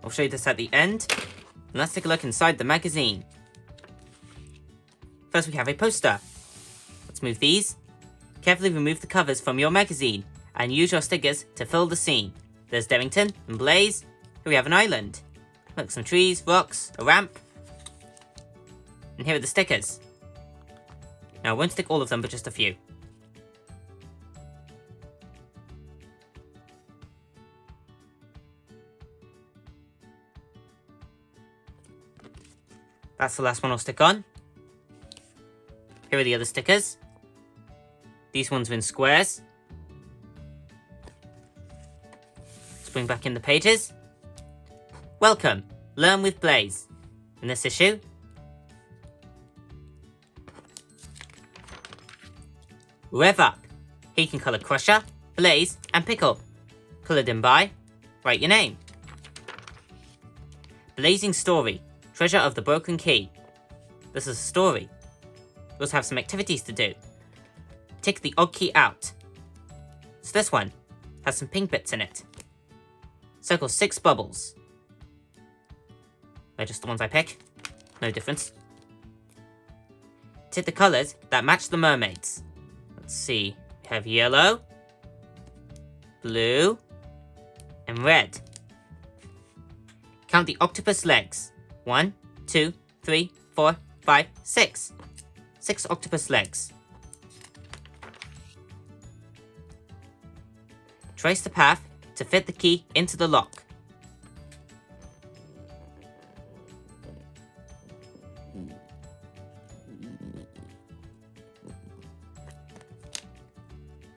I'll show you this at the end. And let's take a look inside the magazine. First, we have a poster. Let's move these. Carefully remove the covers from your magazine and use your stickers to fill the scene. There's Derrington and Blaze. Here we have an island. Look, some trees, rocks, a ramp. And here are the stickers. Now, I won't stick all of them, but just a few. That's the last one I'll stick on. Here are the other stickers. These ones are in squares. Let's bring back in the pages. Welcome, Learn with Blaze. In this issue, Rev Up. Here you can colour Crusher, Blaze and Pickup. Coloured in by Write Your Name. Blazing Story, Treasure of the Broken Key. This is a story. We also have some activities to do. Take the odd key out. So this one has some pink bits in it. Circle 6 bubbles. They're just the ones I pick. No difference. Take the colours that match the mermaids. Let's see. We have yellow, blue, and red. Count the octopus legs. 1, 2, 3, 4, 5, 6. 6 octopus legs. Trace the path to fit the key into the lock.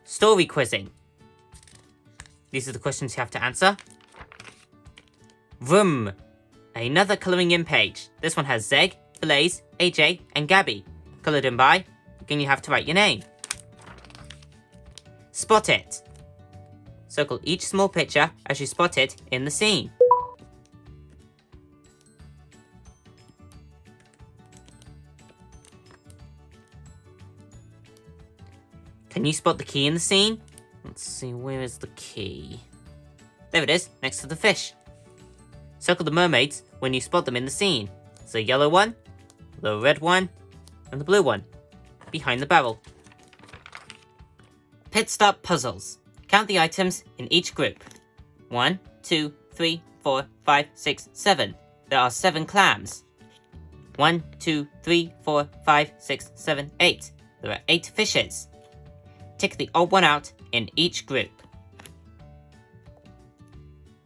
Story quizzing. These are the questions you have to answer. Vroom. Another colouring in page. This one has Zeg, Blaze, AJ, and Gabby. Coloured in by, again you have to write your name. Spot it. Circle each small picture as you spot it in the scene. Can you spot the key in the scene? Let's see, where is the key? There it is, next to the fish. Circle the mermaids when you spot them in the scene. There's the yellow one, the red one, and the blue one, behind the barrel. Pit stop puzzles. Count the items in each group. 1, 2, 3, 4, 5, 6, 7. There are 7 clams. 1, 2, 3, 4, 5, 6, 7, 8. There are 8 fishes. Tick the odd one out in each group.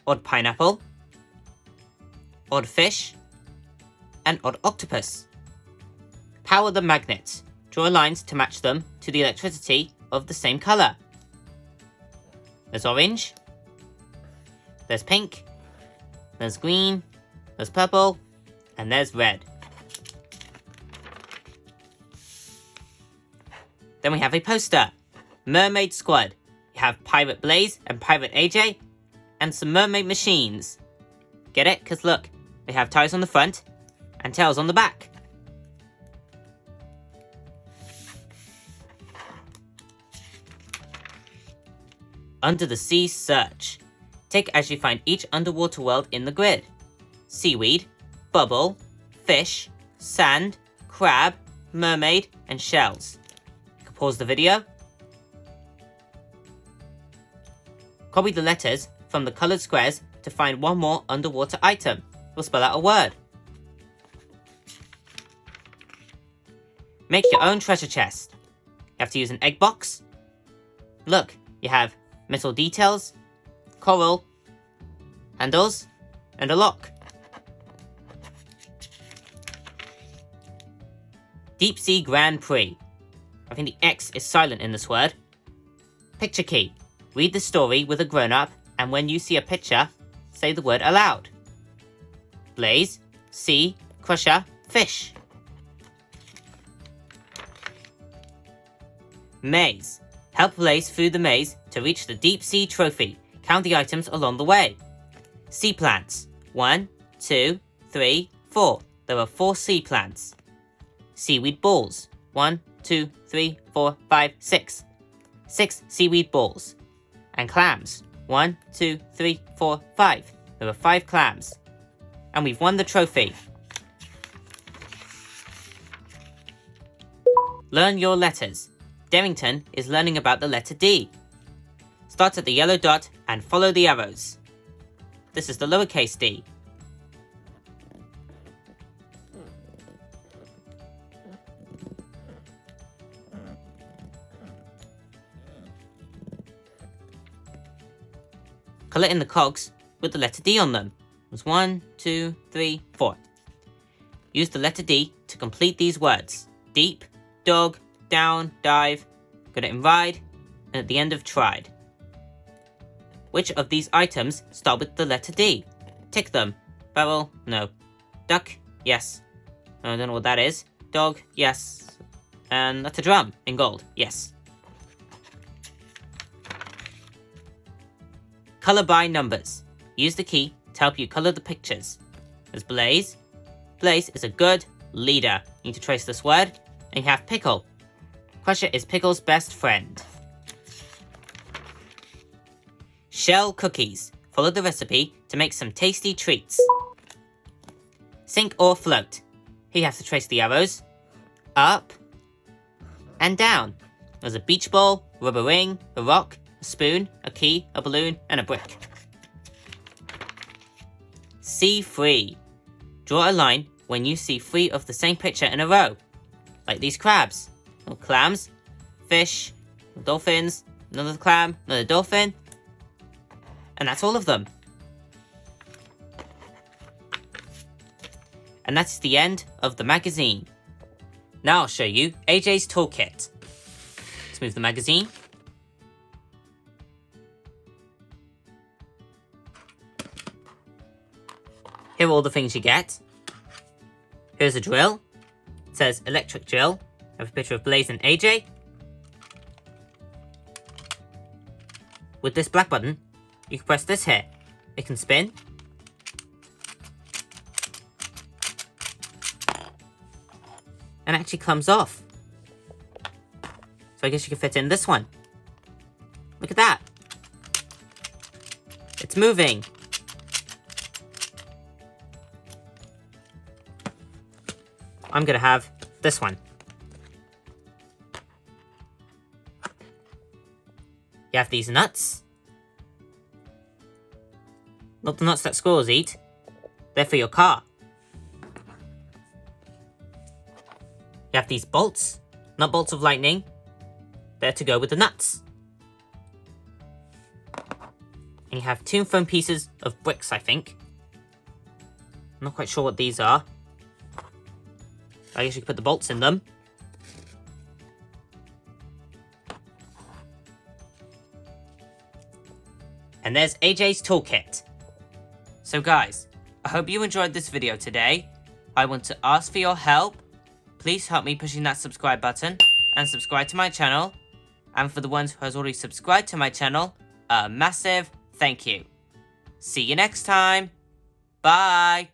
Odd pineapple, odd fish, and odd octopus. Power the magnets. Draw lines to match them to the electricity of the same colour. There's orange, there's pink, there's green, there's purple, and there's red. Then we have a poster. Mermaid Squad. You have Pirate Blaze and Pirate AJ, and some mermaid machines. Get it? Because look, they have tires on the front and tails on the back. Under the Sea Search. Tick as you find each underwater world in the grid. Seaweed, bubble, fish, sand, crab, mermaid, and shells. You can pause the video. Copy the letters from the coloured squares to find one more underwater item. We'll spell out a word. Make your own treasure chest. You have to use an egg box. Look, you have metal details, coral, handles, and a lock. Deep Sea Grand Prix. I think the X is silent in this word. Picture key. Read the story with a grown-up, and when you see a picture, say the word aloud. Blaze, sea, crusher, fish. Maze. Help Blaze through the maze to reach the deep sea trophy. Count the items along the way. Sea plants. 1, 2, 3, 4. There are 4 sea plants. Seaweed balls. 1, 2, 3, 4, 5, 6. 6 seaweed balls. And clams. 1, 2, 3, 4, 5. There are 5 clams. and we've won the trophy. Learn your letters. Darrington is learning about the letter D. Start at the yellow dot and follow the arrows. This is the lowercase d. Colour in the cogs with the letter D on them. There's 1, 2, 3, 4. Use the letter D to complete these words. Deep, dog, down, dive, got it in ride, and at the end of tried. Which of these items start with the letter D? Tick them. Barrel, no. Duck, yes. I don't know what that is. Dog, yes. And that's a drum in gold, yes. Colour by numbers. Use the key to help you colour the pictures. There's Blaze. Blaze is a good leader. You need to trace this word. And you have Pickle. Crusher is Pickle's best friend. Shell cookies. Follow the recipe to make some tasty treats. Sink or float. Here you have to trace the arrows. Up and down. There's a beach ball, rubber ring, a rock, a spoon, a key, a balloon, and a brick. See three. Draw a line when you see three of the same picture in a row. Like these crabs. Little clams, fish, dolphins, another clam, another dolphin. And that's all of them. And that's the end of the magazine. Now I'll show you AJ's toolkit. Let's move the magazine. Here are all the things you get. Here's a drill. It says electric drill. I have a picture of Blaze and AJ. With this black button, you can press this here. It can spin. And actually comes off. So I guess you can fit in this one. Look at that. It's moving. I'm gonna have this one. You have these nuts. Not the nuts that squirrels eat. They're for your car. You have these bolts. Not bolts of lightning. They're to go with the nuts. And you have two foam pieces of bricks, I think. I'm not quite sure what these are. I guess you could put the bolts in them. And there's AJ's toolkit. So guys, I hope you enjoyed this video today. I want to ask for your help. Please help me pushing that subscribe button and subscribe to my channel. And for the ones who has already subscribed to my channel, a massive thank you. See you next time. Bye.